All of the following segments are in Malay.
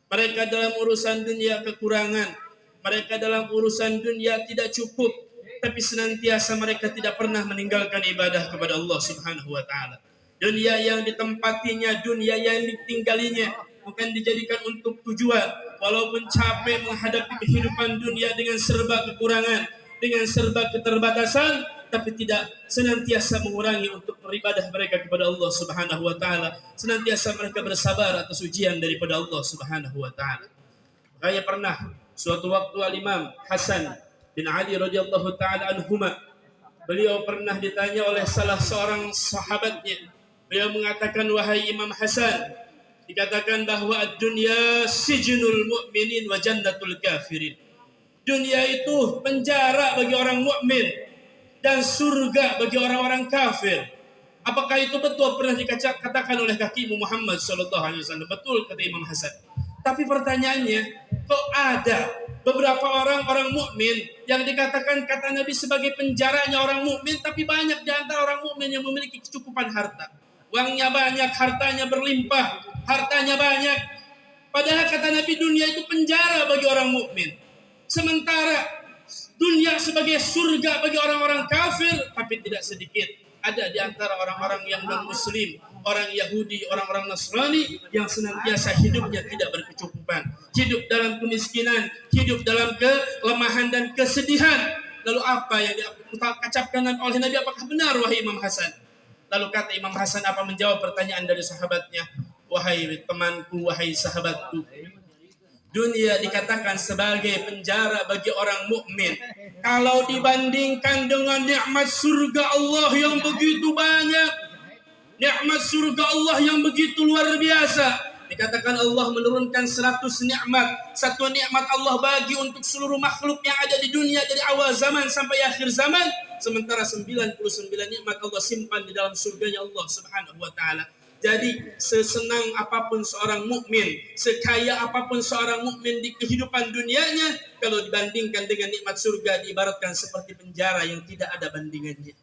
Mereka dalam urusan dunia kekurangan, mereka dalam urusan dunia tidak cukup, tapi senantiasa mereka tidak pernah meninggalkan ibadah kepada Allah Subhanahu wa taala. Dunia yang ditempatinya, dunia yang ditinggalinya bukan dijadikan untuk tujuan. Walaupun capek menghadapi kehidupan dunia dengan serba kekurangan, dengan serba keterbatasan, tapi tidak senantiasa mengurangi untuk beribadah mereka kepada Allah Subhanahu wa taala. Senantiasa mereka bersabar atas ujian daripada Allah Subhanahu wa taala. Makanya pernah suatu waktu Al-Imam Hasan bin Ali radhiyallahu taala anhuma, beliau pernah ditanya oleh salah seorang sahabatnya. Beliau mengatakan, wahai Imam Hasan, dikatakan bahwa dunia sijnul mu'minin wa jannatul kafirin. Dunia itu penjara bagi orang mukmin dan surga bagi orang-orang kafir. Apakah itu betul pernah dikatakan oleh kakimu Muhammad sallallahu alaihi wasallam? Betul, kata Imam Hasan. Tapi pertanyaannya, kok ada beberapa orang mukmin yang dikatakan kata Nabi sebagai penjaranya orang mukmin, tapi banyak di antara orang mukmin yang memiliki kecukupan harta. Uangnya banyak, hartanya berlimpah, hartanya banyak. Padahal kata Nabi dunia itu penjara bagi orang mukmin. Sementara dunia sebagai surga bagi orang-orang kafir, tapi tidak sedikit ada di antara orang-orang yang non-muslim, orang Yahudi, orang-orang Nasrani yang senantiasa hidupnya tidak berkecukupan, hidup dalam kemiskinan, hidup dalam kelemahan dan kesedihan. Lalu apa yang diucapkan oleh Nabi, apakah benar wahai Imam Hasan? Lalu kata Imam Hasan apa menjawab pertanyaan dari sahabatnya, wahai temanku, wahai sahabatku, dunia dikatakan sebagai penjara bagi orang mukmin kalau dibandingkan dengan nikmat surga Allah yang begitu banyak, nikmat surga Allah yang begitu luar biasa. Dikatakan Allah menurunkan 100 nikmat. Satu nikmat Allah bagi untuk seluruh makhluk yang ada di dunia dari awal zaman sampai akhir zaman. Sementara 99 nikmat Allah simpan di dalam surganya Allah Subhanahu wa taala. Jadi sesenang apapun seorang mukmin, sekaya apapun seorang mukmin di kehidupan dunianya, kalau dibandingkan dengan nikmat surga diibaratkan seperti penjara yang tidak ada bandingannya.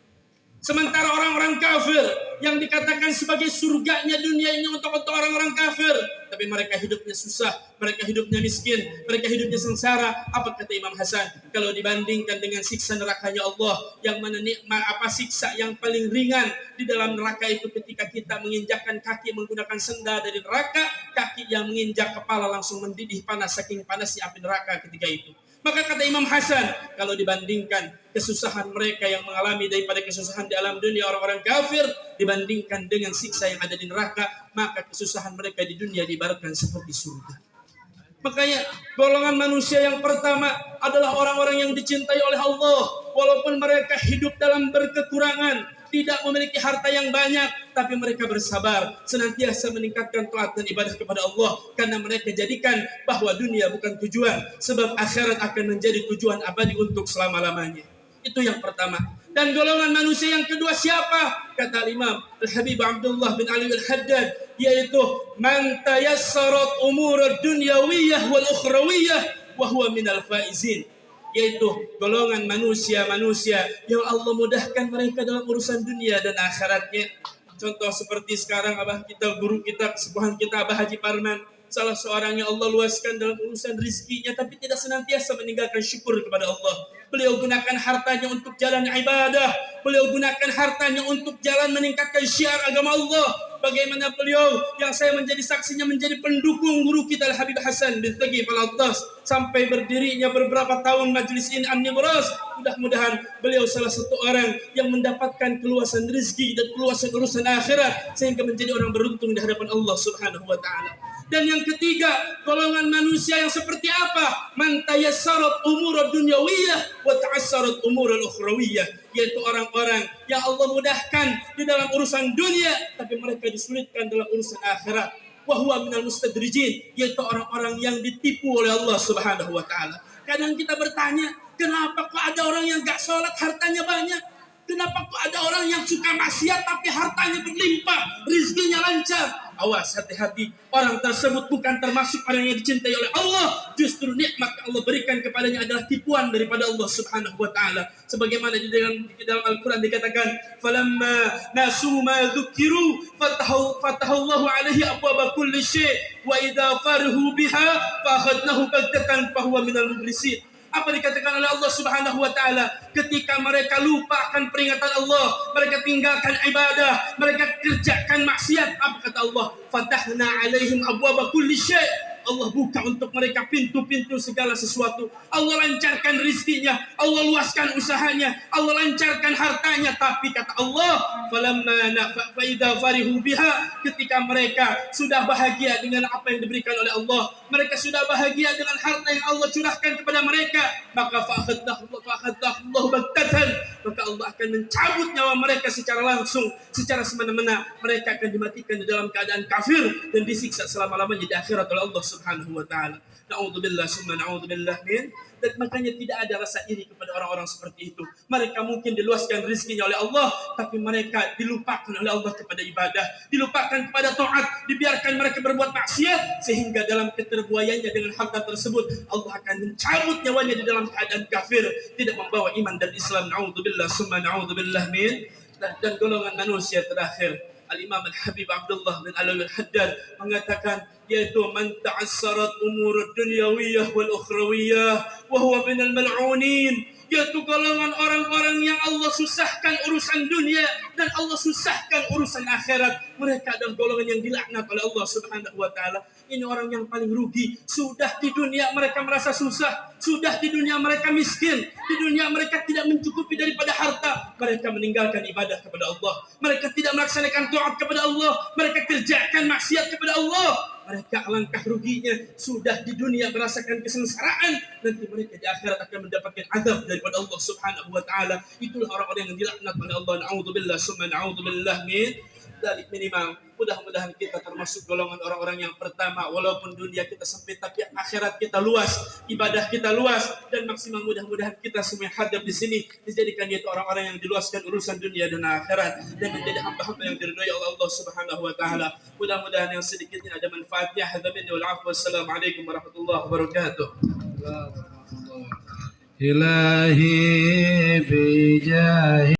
Sementara orang-orang kafir yang dikatakan sebagai surganya dunia ini untuk orang-orang kafir, tapi mereka hidupnya susah, mereka hidupnya miskin, mereka hidupnya sengsara. Apa kata Imam Hasan? Kalau dibandingkan dengan siksa nerakanya Allah, yang mana nikmat apa siksa yang paling ringan di dalam neraka itu ketika kita menginjakkan kaki menggunakan sendal dari neraka, kaki yang menginjak kepala langsung mendidih panas saking panasnya api neraka ketika itu. Maka kata Imam Hasan, kalau dibandingkan kesusahan mereka yang mengalami daripada kesusahan di alam dunia orang-orang kafir, dibandingkan dengan siksa yang ada di neraka, maka kesusahan mereka di dunia diibaratkan seperti surga. Makanya golongan manusia yang pertama adalah orang-orang yang dicintai oleh Allah, walaupun mereka hidup dalam berkekurangan, tidak memiliki harta yang banyak, tapi mereka bersabar, senantiasa meningkatkan taat dan ibadah kepada Allah, karena mereka jadikan bahwa dunia bukan tujuan, sebab akhirat akan menjadi tujuan abadi untuk selama-lamanya. Itu yang pertama. Dan golongan manusia yang kedua siapa? Kata Imam Al-Habib Abdullah bin Ali Al-Haddad, yaitu man tayassarat umur dunyawiyah wal ukhrawiyah wa huwa minal faizin. Yaitu golongan manusia-manusia yang Allah mudahkan mereka dalam urusan dunia dan akhiratnya. Contoh seperti sekarang abah kita, guru kita, kesepuhan kita Abah Haji Parman, salah seorang yang Allah luaskan dalam urusan rizkinya, tapi tidak senantiasa meninggalkan syukur kepada Allah. Beliau gunakan hartanya untuk jalan ibadah, beliau gunakan hartanya untuk jalan meningkatkan syiar agama Allah. Bagaimana beliau yang saya menjadi saksinya menjadi pendukung guru kita Al-Habib Hasan bin Thaqif Al-Attas sampai berdirinya beberapa tahun majlis ini An-Nibras. Mudah-mudahan beliau salah satu orang yang mendapatkan keluasan rezeki dan keluasan urusan akhirat sehingga menjadi orang beruntung di hadapan Allah Subhanahu wa taala. Dan yang ketiga, golongan manusia yang seperti apa? Man tayassarat umur dunyawiyah wa ta'assarat umur al-ukhrawiyah, yaitu orang-orang yang Allah mudahkan di dalam urusan dunia tapi mereka disulitkan dalam urusan akhirat. Wa huwa minal mustadrijin, yaitu orang-orang yang ditipu oleh Allah Subhanahu wa taala. Kadang kita bertanya, kenapa kok ada orang yang enggak salat hartanya banyak? Kenapa kok ada orang yang suka maksiat tapi hartanya berlimpah, rezekinya lancar? Awas, hati-hati, orang tersebut bukan termasuk orang yang dicintai oleh Allah. Justru nikmat yang Allah berikan kepadanya adalah tipuan daripada Allah Subhanahu wa taala. Sebagaimana di dalam Al-Qur'an dikatakan, "Falamma nasu ma dzukiru fatahallahu alaihi abwaaba kulli syai' wa idza farihu biha fa akhadnahu baghtatan fa huwa minal mublisin." Apa dikatakan oleh Allah Subhanahu wa taala? Ketika mereka lupa akan peringatan Allah, mereka tinggalkan ibadah, mereka kerjakan maksiat, apa kata Allah? Fatahna alaihim abwaaba kulli syai'. Allah buka untuk mereka pintu-pintu segala sesuatu. Allah lancarkan rizkinya, Allah luaskan usahanya, Allah lancarkan hartanya. Tapi kata Allah, falamma faida farihu biha, ketika mereka sudah bahagia dengan apa yang diberikan oleh Allah, mereka sudah bahagia dengan harta yang Allah curahkan kepada mereka, maka fa'akhadnahullahu baghtatan, maka Allah akan mencabut nyawa mereka secara langsung, secara semena-mena. Mereka akan dimatikan di dalam keadaan kafir dan disiksa selama-lamanya di akhirat oleh Allah Subhanahu wa taala. Na'udzubillah summa na'udzubillah min. Dan makanya tidak ada rasa iri kepada orang-orang seperti itu. Mereka mungkin diluaskan rezekinya oleh Allah, tapi mereka dilupakan oleh Allah kepada ibadah, dilupakan kepada taat, dibiarkan mereka berbuat maksiat, sehingga dalam keterbuayannya dengan harta tersebut Allah akan mencabut nyawanya di dalam keadaan kafir, tidak membawa iman dan Islam. Na'udzubillah summa na'udzubillah min. Dan golongan manusia terakhir, Al-Imam Al-Habib Abdullah bin Alawi Al-Haddad mengatakan, yaitu man ta'assarat umur dunyawiyah wal ukhrawiyah wa huwa minal mal'unin, yaitu golongan orang-orang yang Allah susahkan urusan dunia dan Allah susahkan urusan akhirat. Mereka adalah golongan yang dilaknat oleh Allah Subhanahu wa taala. Ini orang yang paling rugi. Sudah di dunia mereka merasa susah, sudah di dunia mereka miskin, di dunia mereka tidak mencukupi daripada harta. Mereka meninggalkan ibadah kepada Allah, mereka tidak melaksanakan taat kepada Allah, mereka kerjakan maksiat kepada Allah. Mereka alangkah ruginya. Sudah di dunia merasakan kesengsaraan, nanti mereka di akhirat akan mendapatkan azab daripada Allah Subhanahu wa taala. Itulah orang-orang yang dilaknat oleh Allah. Na'udzubillah summa na'udzubillah min dzalik. Minimal mudah-mudahan kita termasuk golongan orang-orang yang pertama. Walaupun dunia kita sempit, tapi akhirat kita luas, ibadah kita luas, dan maksimal mudah-mudahan kita semua hadir di sini dijadikan yaitu orang-orang yang diluaskan urusan dunia dan akhirat, dan menjadi hamba-hamba yang diridhai oleh Allah Subhanahu wa taala. Mudah-mudahan yang sedikit ini ada manfaatnya. Hadza minni wal 'afwu. Wassalamualaikum warahmatullahi wabarakatuh. Ilahi bijah